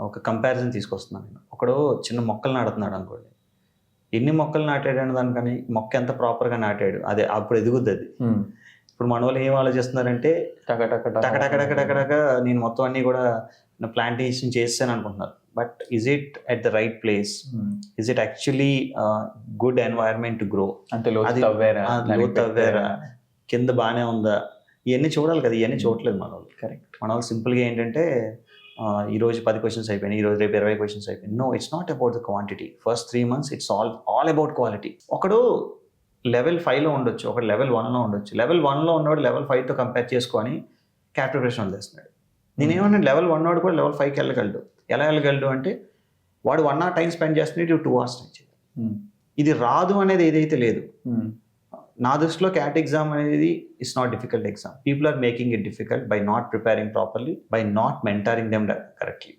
ఒక కంపారిజన్ తీసుకొస్తున్నాను నేను. ఒకడు చిన్న మొక్కలు నాటుతున్నాడు అనుకోండి. ఎన్ని మొక్కలు నాటాడు అనే దానికని మొక్క ఎంత ప్రాపర్గా నాటాడు అదే అప్పుడు ఎదుగుద్ది అది. ఇప్పుడు మన వాళ్ళు ఏం ఆలోచిస్తున్నారంటే టకటకటకటకటక నేను మొత్తం అన్నీ కూడా ప్లాంటేషన్ చేస్తాను అనుకుంటున్నారు. But is it at the right place? Is it actually good environment to grow? అంటే అది లోతు తవ్వారా, కింద బాగానే ఉందా, ఇవన్నీ చూడాలి కదా. ఇవన్నీ చూడలేదు మన వాళ్ళు. కరెక్ట్. మన వాళ్ళు సింపుల్గా ఏంటంటే ఈరోజు 10 క్వశ్చన్స్ అయిపోయినాయి, ఈరోజు రేపు 20 క్వశ్చన్స్ అయిపోయినాయి. No, it's not about the quantity. First 3 months it's all about quality. ఒకడు లెవెల్ 5లో ఉండొచ్చు, ఒకటి లెవెల్ 1లో ఉండొచ్చు. లెవెల్ 1లో ఉన్నవాడు లెవెల్ 5తో కంపేర్ చేసుకొని క్యాట్ ప్రిపరేషన్ వదిలేస్తున్నాడు. నేనేమన్నా లెవెల్ 1 వాడు కూడా లెవెల్ 5కి వెళ్ళగలడు. ఎలా వెళ్ళగలడు అంటే వాడు 1 hour టైం స్పెండ్ చేస్తున్నాడు, 2 hours టైం చేయాలి. ఇది రాదు అనేది ఏదైతే లేదు. నా దృష్టిలో క్యాట్ ఎగ్జామ్ అనేది it's not difficult exam. People are making it difficult by not preparing properly, by not mentoring them correctly.